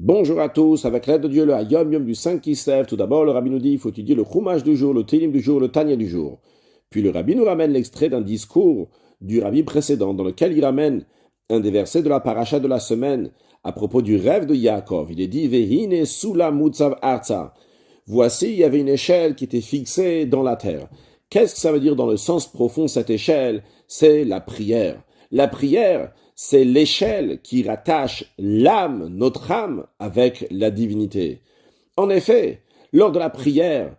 Bonjour à tous, avec l'aide de Dieu, le Hayom Yom du 5 Kislev. Tout d'abord, le Rabbi nous dit, il faut étudier le Chumash du jour, le Télim du jour, le Tanya du jour. Puis le Rabbi nous ramène l'extrait d'un discours du Rabbi précédent, dans lequel il ramène un des versets de la paracha de la semaine, à propos du rêve de Yaakov. Il est dit, Vehine sula mutzav arza. Voici, il y avait une échelle qui était fixée dans la terre. Qu'est-ce que ça veut dire dans le sens profond, cette échelle? C'est la prière. La prière, c'est l'échelle qui rattache l'âme, notre âme, avec la divinité. En effet, lors de la prière,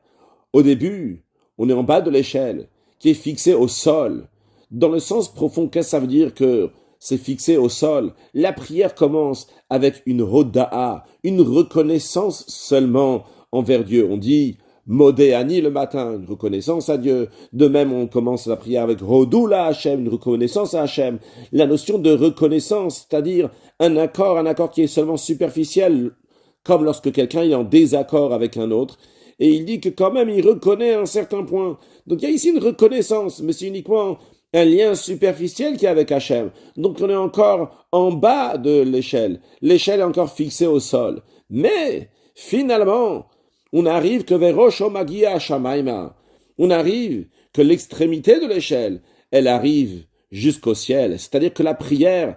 au début, on est en bas de l'échelle, qui est fixée au sol. Dans le sens profond, qu'est-ce que ça veut dire que c'est fixé au sol? La prière commence avec une hoda'a, une reconnaissance seulement envers Dieu. On dit Modéani le matin, une reconnaissance à Dieu. De même, on commence la prière avec Hodoula Hachem, une reconnaissance à Hachem. La notion de reconnaissance, c'est-à-dire un accord qui est seulement superficiel, comme lorsque quelqu'un est en désaccord avec un autre, et il dit que quand même il reconnaît un certain point. Donc il y a ici une reconnaissance, mais c'est uniquement un lien superficiel qu'il y a avec Hachem. Donc on est encore en bas de l'échelle. L'échelle est encore fixée au sol. Mais, finalement, on arrive que vers Rosh Magia Shamaima. On arrive que l'extrémité de l'échelle, elle arrive jusqu'au ciel. C'est-à-dire que la prière,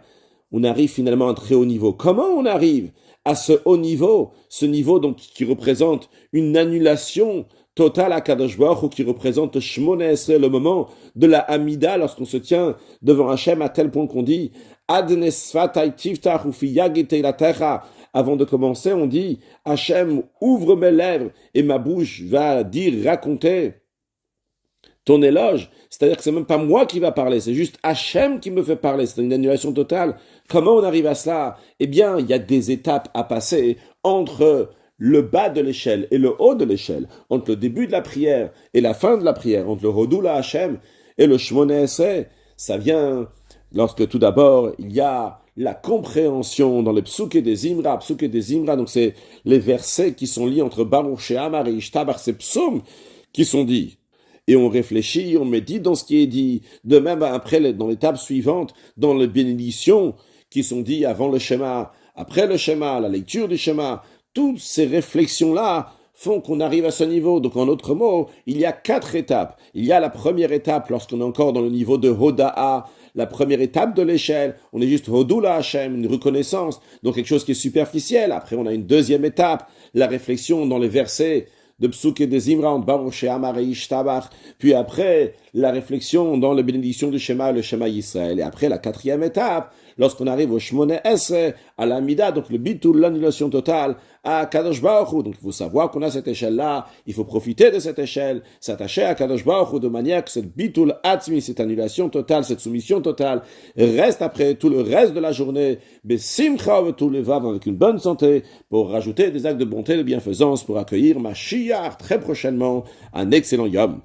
on arrive finalement à un très haut niveau. Comment on arrive à ce haut niveau? Ce niveau donc qui représente une annulation totale à Kadosh Baruch Hu, qui représente Shmoneh Esrei, le moment de la Hamida, lorsqu'on se tient devant Hachem à tel point qu'on dit Ad nesfatai tiftach ufi yagitei la terra. Avant de commencer, on dit Hachem, ouvre mes lèvres et ma bouche va dire, raconter ton éloge. C'est-à-dire que c'est même pas moi qui va parler, c'est juste Hachem qui me fait parler. C'est une annulation totale. Comment on arrive à cela? Eh bien, il y a des étapes à passer entre le bas de l'échelle et le haut de l'échelle, entre le début de la prière et la fin de la prière, entre le Hodoula Hachem et le Shmoneh Esrei. Ça vient lorsque tout d'abord il y a la compréhension dans les psuké des Zimra, donc c'est les versets qui sont liés entre Baruch She'amar et Ishtabar, ces psaumes qui sont dits. Et on réfléchit, on médite dans ce qui est dit. De même, après, dans l'étape suivante, dans les bénédictions qui sont dites avant le schéma, après le schéma, la lecture du schéma, toutes ces réflexions-là font qu'on arrive à ce niveau. Donc, en d'autres mots, il y a 4 étapes. Il y a la première étape, lorsqu'on est encore dans le niveau de Hoda'a, la première étape de l'échelle, on est juste Hodoula Hachem, une reconnaissance, donc quelque chose qui est superficiel. Après, on a une deuxième étape, la réflexion dans les versets de Psuké des Imra, Baruch She'amar et Ishtabach. Puis après, la réflexion dans les bénédictions du Shema et le Shema Yisraël. Et après, la quatrième étape, lorsqu'on arrive au Shmoneh Esrei, à la Mida, donc le bitul, l'annulation totale, à Kadosh Baruch Hu. Donc il faut savoir qu'on a cette échelle-là, il faut profiter de cette échelle, s'attacher à Kadosh Baruch Hu de manière que cette bitul atzmi, cette annulation totale, cette soumission totale, reste après tout le reste de la journée, besimcha ve'tul levav, avec une bonne santé, pour rajouter des actes de bonté, de bienfaisance, pour accueillir Mashiach très prochainement, un excellent Yom.